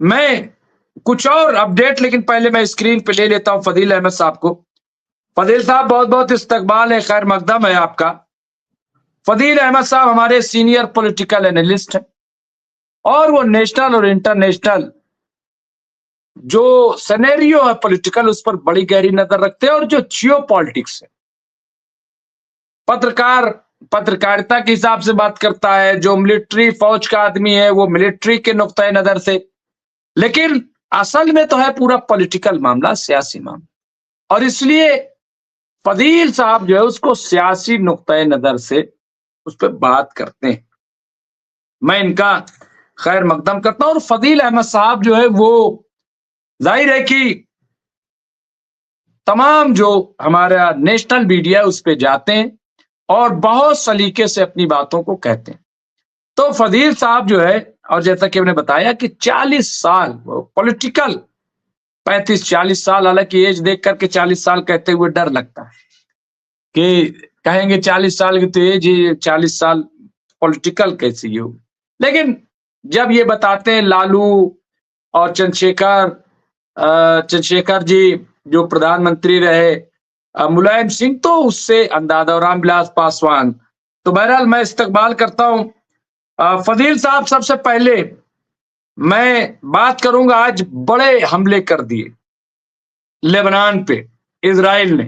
मैं कुछ और अपडेट, लेकिन पहले मैं स्क्रीन पे ले लेता हूं फदील अहमद साहब को। फदील साहब बहुत बहुत इस्तकबाल है, खैर मकदम है आपका। फदील अहमद साहब हमारे सीनियर पॉलिटिकल एनालिस्ट हैं और वो नेशनल और इंटरनेशनल जो सिनेरियो है पॉलिटिकल, उस पर बड़ी गहरी नजर रखते हैं। और जो जियो पॉलिटिक्स है, पत्रकार पत्रकारिता के हिसाब से बात करता है, जो मिलिट्री फौज का आदमी है वो मिलिट्री के नुक्ता नजर से। लेकिन असल में तो है पूरा पॉलिटिकल मामला, सियासी मामला, और इसलिए फदील साहब जो है उसको सियासी नुक्ता नजर से उस पर बात करते हैं। मैं इनका खैर मकदम करता हूं। और फदील अहमद साहब जो है वो जाहिर है कि तमाम जो हमारा नेशनल मीडिया है उस पर जाते हैं और बहुत सलीके से अपनी बातों को कहते हैं। तो फदील साहब जो है, और जैसा कि हमने बताया कि 40 साल पॉलिटिकल, 35-40 साल, हालांकि एज देख करके 40 साल कहते हुए डर लगता है कि कहेंगे 40 साल की तो एज ही, 40 साल पॉलिटिकल कैसी हो। लेकिन जब ये बताते हैं लालू और चंद्रशेखर जी जो प्रधानमंत्री रहे, मुलायम सिंह तो उससे अंदाजा, और रामविलास पासवान, तो बहरहाल मैं इस्तकबाल करता हूं। फदील साहब, सबसे पहले मैं बात करूंगा, आज बड़े हमले कर दिए लेबनान पे इजराइल ने।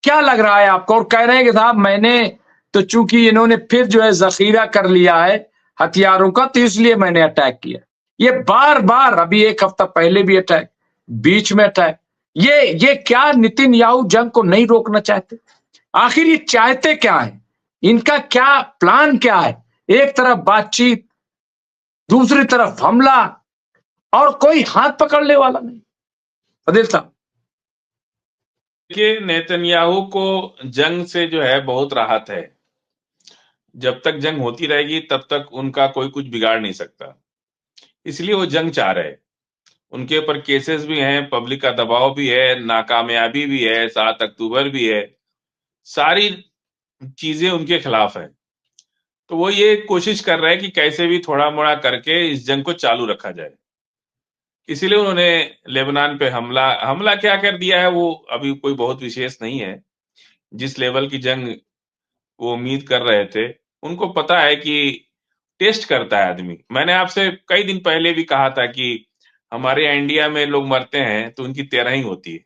क्या लग रहा है आपको? और कह रहे हैं कि साहब मैंने तो, चूंकि इन्होंने फिर जो है जखीरा कर लिया है हथियारों का, तो इसलिए मैंने अटैक किया। ये बार बार, अभी एक हफ्ता पहले भी अटैक, बीच में अटैक। ये क्या नेतन्याहू जंग को नहीं रोकना चाहते? आखिर ये चाहते क्या है? इनका क्या प्लान क्या है? एक तरफ बातचीत, दूसरी तरफ हमला, और कोई हाथ पकड़ने वाला नहीं। फदील साहब। देखिए, नेतन्याहू को जंग से जो है बहुत राहत है। जब तक जंग होती रहेगी तब तक उनका कोई कुछ बिगाड़ नहीं सकता, इसलिए वो जंग चाह रहे हैं। उनके ऊपर केसेस भी हैं, पब्लिक का दबाव भी है, नाकामयाबी भी है, 7 अक्टूबर भी है, सारी चीजें उनके खिलाफ है। तो वो ये कोशिश कर रहे हैं कि कैसे भी थोड़ा मोड़ा करके इस जंग को चालू रखा जाए। इसीलिए उन्होंने लेबनान पे हमला हमला क्या कर दिया है वो अभी कोई बहुत विशेष नहीं है। जिस लेवल की जंग वो उम्मीद कर रहे थे, उनको पता है कि टेस्ट करता है आदमी। मैंने आपसे कई दिन पहले भी कहा था कि हमारे यहाँ इंडिया में लोग मरते हैं तो उनकी तेरहवीं होती है,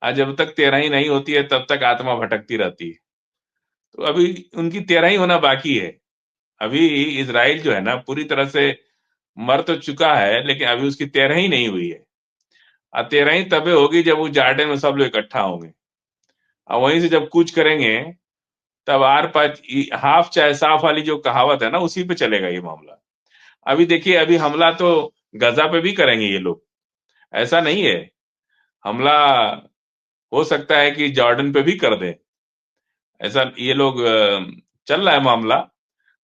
और जब तक तेरहवीं नहीं होती है तब तक आत्मा भटकती रहती है। तो अभी उनकी तेरहवीं होना बाकी है। अभी इजराइल जो है ना पूरी तरह से मर तो चुका है, लेकिन अभी उसकी तेरहवीं नहीं हुई है। और तेरहवीं तबे होगी जब वो जार्डन में सब लोग इकट्ठा होंगे, और वहीं से जब कूच करेंगे तब आर पार हाफ चाहे साफ वाली जो कहावत है ना, उसी पे चलेगा ये मामला। अभी देखिए, अभी हमला तो गजा पे भी करेंगे ये लोग, ऐसा नहीं है। हमला हो सकता है कि जॉर्डन पे भी कर दे, ऐसा ये लोग चल रहा है मामला।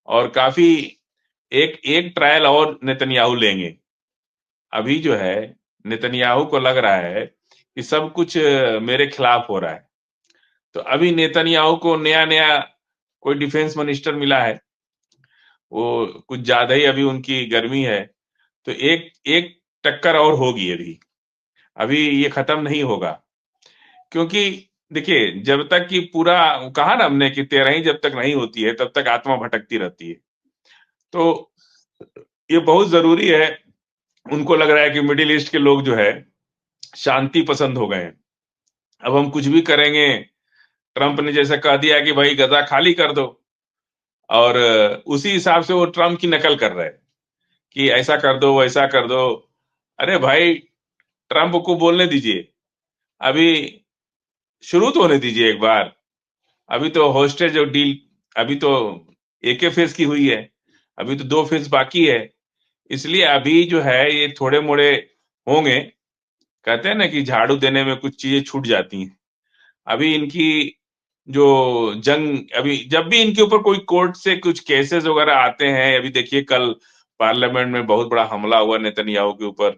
और काफी एक एक ट्रायल और नेतन्याहू लेंगे। अभी जो है नेतन्याहू को लग रहा है कि सब कुछ मेरे खिलाफ हो रहा है। तो अभी नेतन्याहू को नया नया कोई डिफेंस मिनिस्टर मिला है, वो कुछ ज्यादा ही अभी उनकी गर्मी है। तो एक एक टक्कर और होगी अभी, अभी ये खत्म नहीं होगा। क्योंकि देखिए, जब तक कि पूरा कहा ना हमने कि तेरहवीं जब तक नहीं होती है तब तक आत्मा भटकती रहती है। तो ये बहुत जरूरी है। उनको लग रहा है कि मिडिल ईस्ट के लोग जो है शांति पसंद हो गए हैं। अब हम कुछ भी करेंगे, ट्रंप ने जैसे कह दिया कि भाई गजा खाली कर दो, और उसी हिसाब से वो ट्रंप की नकल कर रहे हैं कि ऐसा कर दो वैसा कर दो। अरे भाई, ट्रंप को बोलने दीजिए, अभी शुरू तो होने दीजिए एक बार। अभी तो होस्टेज जो डील अभी तो एक ही फेज की हुई है, अभी तो 2 फेज बाकी है। इसलिए अभी जो है ये थोड़े मोड़े होंगे। कहते हैं ना कि झाड़ू देने में कुछ चीजें छूट जाती हैं। अभी इनकी जो जंग, अभी जब भी इनके ऊपर कोई कोर्ट से कुछ केसेस वगैरह आते हैं, अभी देखिए कल पार्लियामेंट में बहुत बड़ा हमला हुआ नेतन्याहू के ऊपर,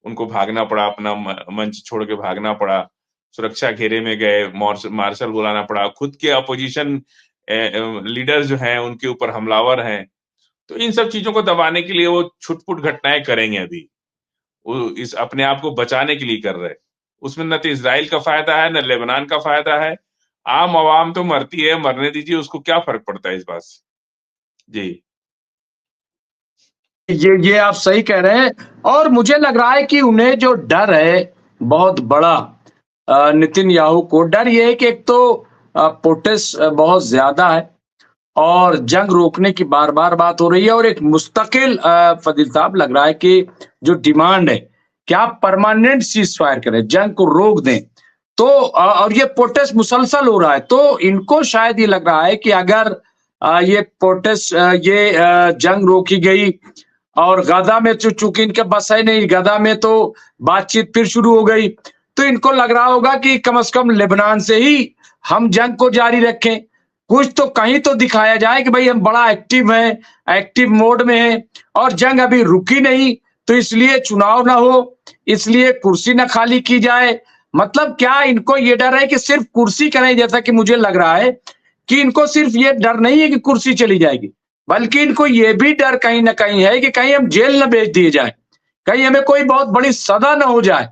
उनको भागना पड़ा, अपना मंच छोड़ के भागना पड़ा, सुरक्षा घेरे में गए, मार्शल बुलाना पड़ा, खुद के अपोजिशन लीडर जो हैं उनके ऊपर हमलावर हैं। तो इन सब चीजों को दबाने के लिए वो छुटपुट घटनाएं करेंगे अभी, वो इस अपने आप को बचाने के लिए कर रहे हैं। उसमें न तो इजराइल का फायदा है, न लेबनान का फायदा है। आम आवाम तो मरती है, मरने दीजिए, उसको क्या फर्क पड़ता है इस बात से। जी। ये आप सही कह रहे हैं। और मुझे लग रहा है कि उन्हें जो डर है बहुत बड़ा, नितिन याहू को डर ये है कि एक तो प्रोटेस्ट बहुत ज्यादा है और जंग रोकने की बार बार बात हो रही है, और एक मुस्तकिल फजील साहब लग रहा है कि जो डिमांड है कि आप परमानेंट सीज फायर करें, जंग को रोक दें। तो और ये प्रोटेस्ट मुसलसल हो रहा है, तो इनको शायद ये लग रहा है कि अगर ये प्रोटेस्ट ये जंग रोकी गई और गाजा में चूंकि इनके बस है नहीं, गाजा में तो बातचीत फिर शुरू हो गई, तो इनको लग रहा होगा कि कम से कम लेबनान से ही हम जंग को जारी रखें, कुछ तो कहीं तो दिखाया जाए कि भाई हम बड़ा एक्टिव हैं, एक्टिव मोड में हैं और जंग अभी रुकी नहीं, तो इसलिए चुनाव ना हो, इसलिए कुर्सी ना खाली की जाए। मतलब क्या इनको ये डर है कि सिर्फ कुर्सी करें, जैसा कि मुझे लग रहा है कि इनको सिर्फ ये डर नहीं है कि कुर्सी चली जाएगी, बल्कि इनको ये भी डर कहीं ना कहीं है कि कहीं हम जेल न भेज दिए जाए, कहीं हमें कोई बहुत बड़ी सजा न हो जाए।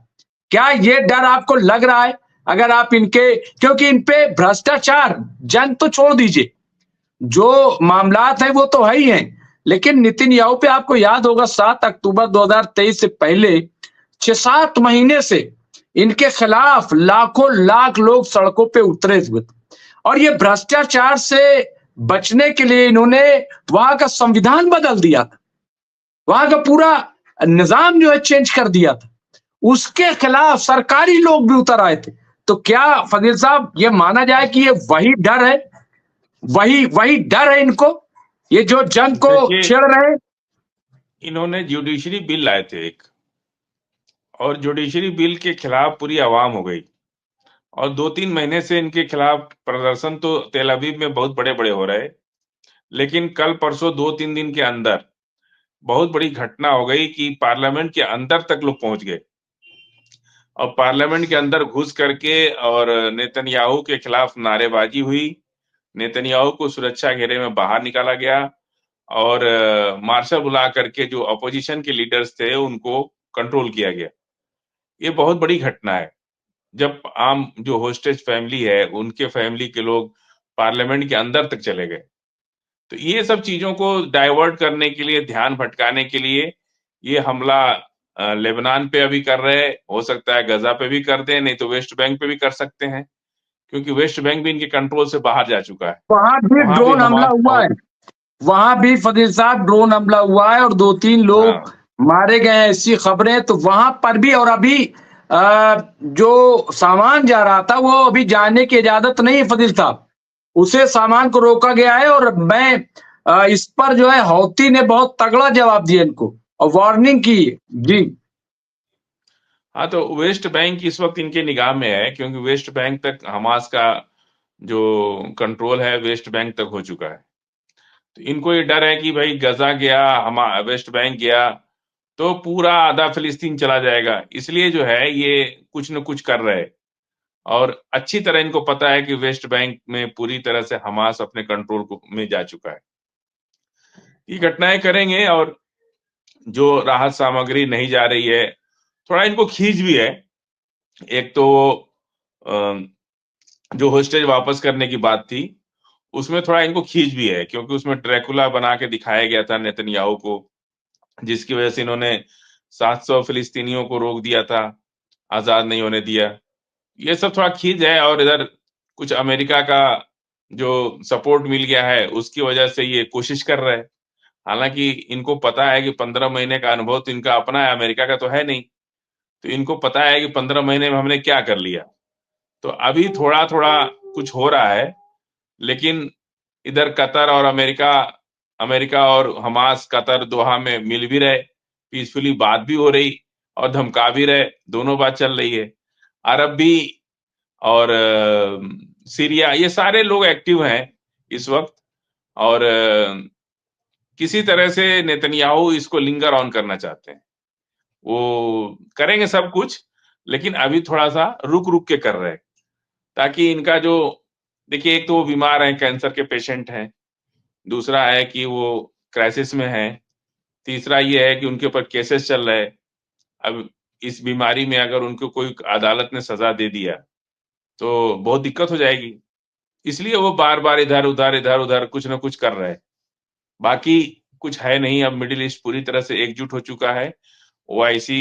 क्या ये डर आपको लग रहा है? अगर आप इनके, क्योंकि इन पे भ्रष्टाचार, जंग तो छोड़ दीजिए, जो मामलात है वो तो है ही हैं, लेकिन नितिन याहू पे आपको याद होगा 7 अक्टूबर 2023 से पहले 6-7 महीने से इनके खिलाफ लाखों लाख लोग सड़कों पे उतरे हुए थे, और ये भ्रष्टाचार से बचने के लिए इन्होंने वहां का संविधान बदल दिया था, वहां का पूरा निजाम जो है चेंज कर दिया था, उसके खिलाफ सरकारी लोग भी उतर आए थे। तो क्या फजील साहब ये माना जाए कि ये वही डर है, वही वही डर है इनको, ये जो जंग को देखिए, छेड़ रहे हैं? इन्होंने जुडिशरी बिल लाए थे एक, और जुडिशरी बिल के खिलाफ पूरी आवाम हो गई, और 2-3 महीने से इनके खिलाफ प्रदर्शन तो तेल अवीव में बहुत बड़े-बड़े हो रहे, लेकिन कल परसों 2-3 दिन के अंदर बहुत बड़ी घटना हो गई कि पार्लियामेंट के अंदर तक लोग पहुंच गए, और पार्लियामेंट के अंदर घुस करके और नेतन्याहू के खिलाफ नारेबाजी हुई। नेतन्याहू को सुरक्षा घेरे में बाहर निकाला गया, और मार्शल बुला करके जो अपोजिशन के लीडर्स थे उनको कंट्रोल किया गया। ये बहुत बड़ी घटना है। जब आम जो होस्टेज फैमिली है, उनके फैमिली के लोग पार्लियामेंट के अंदर तक चले गए। तो ये सब चीजों को डाइवर्ट करने के लिए, ध्यान भटकाने के लिए ये हमला लेबनान पे अभी कर रहे हैं। हो सकता है गजा पे भी कर दें, नहीं तो वेस्ट बैंक पे भी कर सकते हैं, क्योंकि वेस्ट बैंक भी इनके कंट्रोल से बाहर जा चुका है। वहां भी वहां भी ड्रोन हमला हमास हुआ बहुत। है, वहां भी फजील साहब ड्रोन हमला हुआ है और 2-3 लोग हाँ, मारे गए हैं, ऐसी खबरें तो वहां पर भी। और अभी जो सामान जा रहा था वो अभी जाने की इजाजत नहीं है फजील साहब, उसे सामान को रोका गया है। और मैं इस पर जो है हौती ने बहुत तगड़ा जवाब दिया इनको और वार्निंग की है। जी। हाँ, तो वेस्ट बैंक इस वक्त इनके निगाह में है, क्योंकि वेस्ट बैंक तक हमास का जो कंट्रोल है वेस्ट बैंक तक हो चुका है। तो इनको ये डर है कि भाई गजा गया, हम वेस्ट बैंक गया, तो पूरा आधा फिलिस्तीन चला जाएगा। इसलिए जो है ये कुछ न कुछ कर रहे हैं, और अच्छी तरह इनको पता है कि वेस्ट बैंक में पूरी तरह से हमास अपने कंट्रोल को में जा चुका है। ये घटनाएं करेंगे, और जो राहत सामग्री नहीं जा रही है, थोड़ा इनको खींच भी है। एक तो अ, जो होस्टेज वापस करने की बात थी, उसमें थोड़ा इनको खींच भी है, क्योंकि उसमें ड्रैकुला बना के दिखाया गया था नेतन्याहू को, जिसकी वजह से इन्होंने 700 फिलिस्तीनियों को रोक दिया था, आजाद नहीं होने दिया। ये सब थोड़ा खींच है, और इधर कुछ अमेरिका का जो सपोर्ट मिल गया है, उसकी वजह से ये कोशिश कर रहे हैं। हालांकि इनको पता है कि 15 महीने का अनुभव तो इनका अपना है, अमेरिका का तो है नहीं। तो इनको पता है कि 15 महीने में हमने क्या कर लिया। तो अभी थोड़ा थोड़ा कुछ हो रहा है, लेकिन इधर कतर और अमेरिका, अमेरिका और हमास, कतर दोहा में मिल भी रहे, पीसफुली बात भी हो रही, और धमका भी रहे, दोनों बात चल रही है। अरब भी, और सीरिया, ये सारे लोग एक्टिव हैं इस वक्त, और किसी तरह से नेतन्याहू इसको लिंगर ऑन करना चाहते हैं। वो करेंगे सब कुछ, लेकिन अभी थोड़ा सा रुक रुक के कर रहे हैं, ताकि इनका जो, देखिए एक तो वो बीमार है, कैंसर के पेशेंट हैं, दूसरा है कि वो क्राइसिस में हैं। तीसरा ये है कि उनके ऊपर केसेस चल रहे हैं। अब इस बीमारी में अगर उनको कोई अदालत ने सजा दे दिया तो बहुत दिक्कत हो जाएगी। इसलिए वो बार-बार इधर-उधर कुछ ना कुछ कर रहे हैं। बाकी कुछ है नहीं। अब मिडिल ईस्ट पूरी तरह से एकजुट हो चुका है। ओआईसी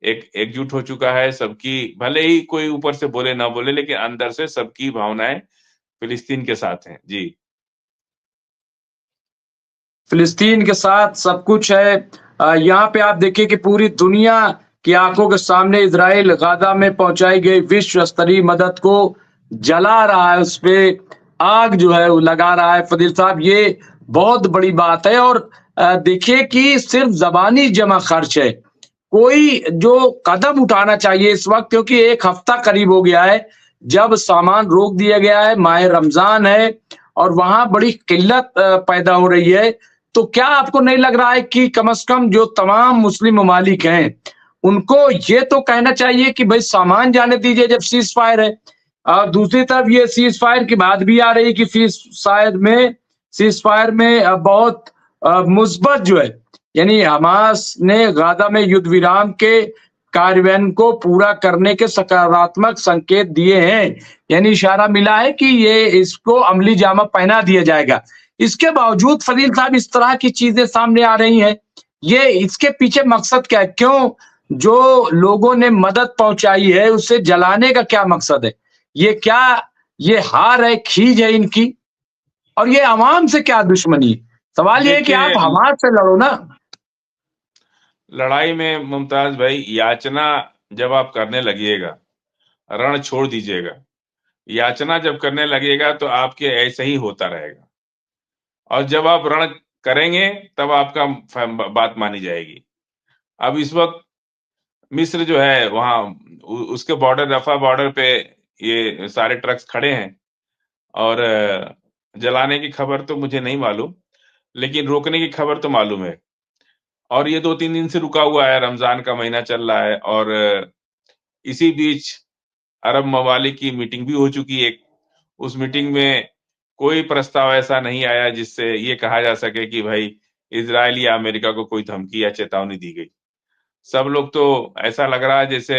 एकजुट हो चुका है। सबकी, भले ही कोई ऊपर से बोले ना बोले, लेकिन अंदर से सबकी भावनाएं फिलिस्तीन के साथ हैं। जी। फिलिस्तीन के साथ सब कुछ है। यहाँ पे आप देखिए कि पूरी दुनिया की आंखों के सामने इजराइल गाजा में पहुंचाई गई विश्व स्तरीय मदद को जला रहा है, उस पे आग जो है वो लगा रहा है। फजील साहब, ये बहुत बड़ी बात है। और देखिए कि सिर्फ जबानी जमा खर्च है, कोई जो कदम उठाना चाहिए इस वक्त, क्योंकि एक हफ्ता करीब हो गया है जब सामान रोक दिया गया है, माह रमजान है और वहां बड़ी किल्लत पैदा हो रही है। तो क्या आपको नहीं लग रहा है कि कम से कम जो तमाम मुस्लिम ममालिक हैं उनको ये तो कहना चाहिए कि भाई सामान जाने दीजिए जब सीज फायर है। और दूसरी तरफ ये सीज फायर की बात भी आ रही है कि सीज फायर में बहुत मुस्बत जो है, यानी हमास ने गाजा में युद्ध विराम के कार्यान्वयन को पूरा करने के सकारात्मक संकेत दिए हैं, यानी इशारा मिला है कि ये इसको अमली जामा पहना दिया जाएगा। इसके बावजूद फजील साहब इस तरह की चीजें सामने आ रही हैं, ये इसके पीछे मकसद क्या है? क्यों जो लोगों ने मदद पहुंचाई है उसे जलाने का क्या मकसद है? ये क्या ये हार है, खीज है इनकी? और ये अवाम से क्या दुश्मनी है? सवाल ये है कि आप हमास से लड़ो ना। लड़ाई में मुमताज भाई याचना जब आप करने लगिएगा, रण छोड़ दीजिएगा। याचना जब करने लगेगा तो आपके ऐसे ही होता रहेगा, और जब आप रण करेंगे तब आपका बात मानी जाएगी। अब इस वक्त मिस्र जो है वहां उसके बॉर्डर, रफा बॉर्डर पे ये सारे ट्रक्स खड़े हैं, और जलाने की खबर तो मुझे नहीं मालूम, लेकिन रोकने की खबर तो मालूम है। और ये 2-3 दिन से रुका हुआ है, रमजान का महीना चल रहा है, और इसी बीच अरब ममालिक की मीटिंग भी हो चुकी है। उस मीटिंग में कोई प्रस्ताव ऐसा नहीं आया जिससे ये कहा जा सके कि भाई इजराइल या अमेरिका को कोई धमकी या चेतावनी दी गई। सब लोग तो ऐसा लग रहा है जैसे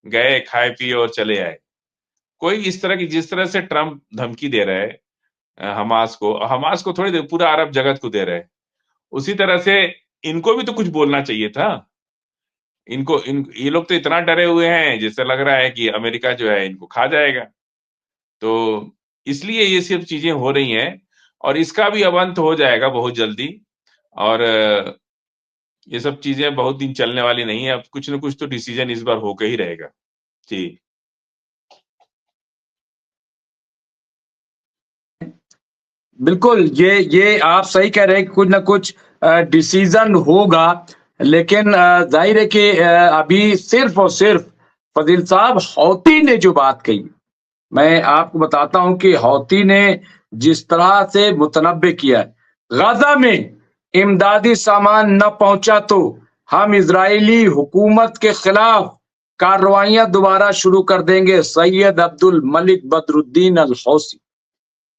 गए, खाए पिए और चले आए। कोई इस तरह की, जिस तरह से ट्रंप धमकी दे रहे हैं हमास को थोड़ी देर पूरा अरब जगत को दे रहे हैं, उसी तरह से इनको भी तो कुछ बोलना चाहिए था। ये लोग तो इतना डरे हुए हैं जैसे लग रहा है कि अमेरिका जो है इनको खा जाएगा। तो इसलिए ये सब चीजें हो रही हैं, और इसका भी अब अंत हो जाएगा बहुत जल्दी। और ये सब चीजें बहुत दिन चलने वाली नहीं है। अब कुछ न कुछ तो डिसीजन इस बार होकर ही रहेगा। जी। बिल्कुल, ये आप सही कह रहे हैं कि कुछ ना कुछ डिसीजन होगा, लेकिन जाहिर है कि अभी सिर्फ और सिर्फ फजील साहब हौती ने जो बात कही, मैं आपको बताता हूं कि हौती ने जिस तरह से मुतनब्बे किया है, गाजा में इमदादी सामान न पहुंचा तो हम इजरायली हुकूमत के खिलाफ कार्रवाइयां दोबारा शुरू कर देंगे। सैयद अब्दुल मलिक बदरुद्दीन अल हौसी,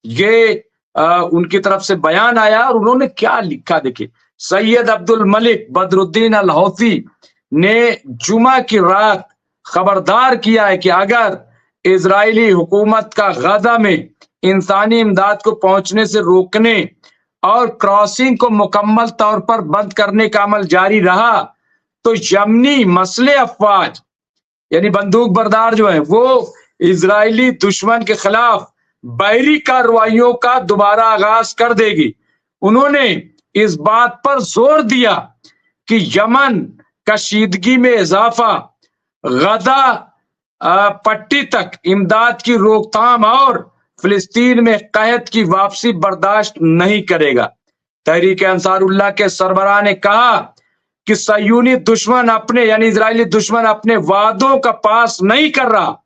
ये उनकी तरफ से बयान आया और उन्होंने क्या लिखा देखिए। सैयद अब्दुल मलिक बदरुद्दीन अल हौसी ने जुमा की रात खबरदार किया है कि अगर इजरायली हुकूमत का गाजा में इंसानी इमदाद को पहुंचने से रोकने और क्रॉसिंग को मुकम्मल तौर पर बंद करने का अमल जारी रहा तो यमनी मसले अफवाज, यानी बंदूक बरदार जो है, वो इजरायली दुश्मन के खिलाफ बहरी कार्रवाइयों का दोबारा आगाज कर देगी। उन्होंने इस बात पर जोर दिया कि यमन कशीदगी में इजाफा, गजा पट्टी तक इमदाद की रोकथाम और फिलिस्तीन में कहत की वापसी बर्दाश्त नहीं करेगा। तहरीक अंसारुल्लाह के सरबराह ने कहा कि सयूनी दुश्मन अपने, यानी इजरायली दुश्मन अपने वादों का पास नहीं कर रहा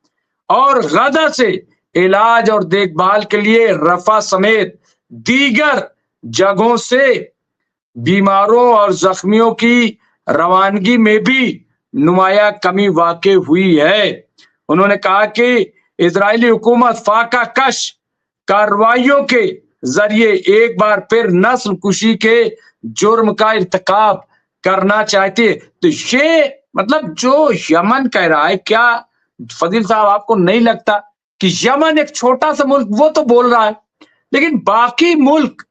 और गजा से इलाज और देखभाल के लिए रफा समेत दीगर जगहों से बीमारों और जख्मियों की रवानगी में भी नुमाया कमी वाक़ई हुई है। उन्होंने कहा कि इजरायली हुकूमत फाका कश कार्रवाइयों के जरिए एक बार फिर नस्ल कुशी के जुर्म का इर्तिकाब करना चाहते, तो ये मतलब जो यमन कह रहा है, क्या फजील साहब आपको नहीं लगता कि यमन एक छोटा सा मुल्क, वो तो बोल रहा है, लेकिन बाकी मुल्क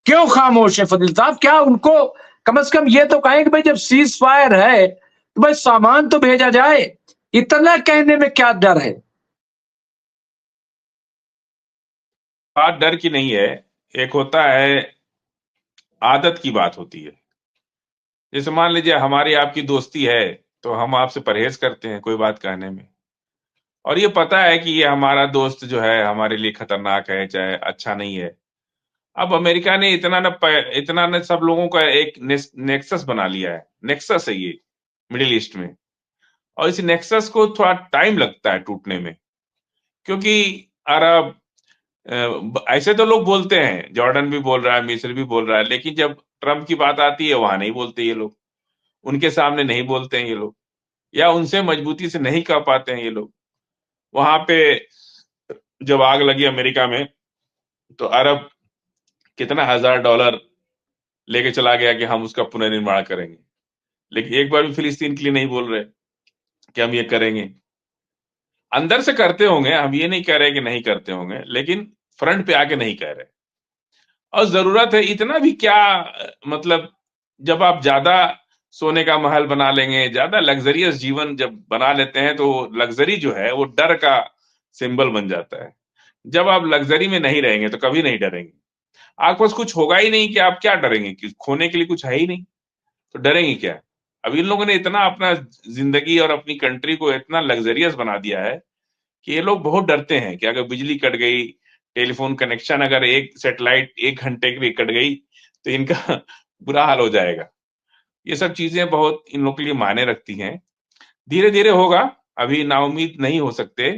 क्यों खामोश है फजील साहब? क्या उनको कम से कम ये तो कहें कि भाई जब सीज फायर है तो भाई सामान तो भेजा जाए, इतना कहने में क्या डर है? बात डर की नहीं है, एक होता है आदत की बात होती है। जैसे मान लीजिए हमारी आपकी दोस्ती है, तो हम आपसे परहेज करते हैं कोई बात कहने में, और ये पता है कि ये हमारा दोस्त जो है हमारे लिए खतरनाक है, चाहे अच्छा नहीं है। अब अमेरिका ने इतना न सब लोगों का एक नेक्सस बना लिया है, नेक्सस है ये मिडिल ईस्ट में, और इस नेक्सस को थोड़ा टाइम लगता है टूटने में, क्योंकि अरब ऐसे तो लोग बोलते हैं, जॉर्डन भी बोल रहा है, मिस्र भी बोल रहा है, लेकिन जब ट्रम्प की बात आती है वहां नहीं बोलते ये लोग, उनके सामने नहीं बोलते हैं ये लोग, या उनसे मजबूती से नहीं कह पाते हैं ये लोग। वहां पे जब आग लगी अमेरिका में, तो अरब कितना $1,000 लेके चला गया कि हम उसका पुनर्निर्माण करेंगे, लेकिन एक बार भी फिलिस्तीन के लिए नहीं बोल रहे कि हम ये करेंगे। अंदर से करते होंगे, हम ये नहीं कह रहे कि नहीं करते होंगे, लेकिन फ्रंट पे आके नहीं कह रहे। और जरूरत है इतना भी क्या, मतलब जब आप ज्यादा सोने का महल बना लेंगे, ज्यादा लग्जरियस जीवन जब बना लेते हैं, तो लग्जरी जो है वो डर का सिंबल बन जाता है। जब आप लग्जरी में नहीं रहेंगे तो कभी नहीं डरेंगे। आपके पास कुछ होगा ही नहीं कि आप क्या डरेंगे, कि खोने के लिए कुछ है ही नहीं, तो डरेंगे क्या? अब इन लोगों ने इतना अपना जिंदगी और अपनी कंट्री को इतना लग्जरियस बना दिया है कि ये लोग बहुत डरते हैं कि अगर बिजली कट गई, टेलीफोन कनेक्शन अगर एक सैटेलाइट 1 घंटे के लिए कट गई, तो इनका बुरा हाल हो जाएगा। ये सब चीजें बहुत इन लोगों के लिए मायने रखती हैं। धीरे धीरे होगा, अभी नाउम्मीद नहीं हो सकते,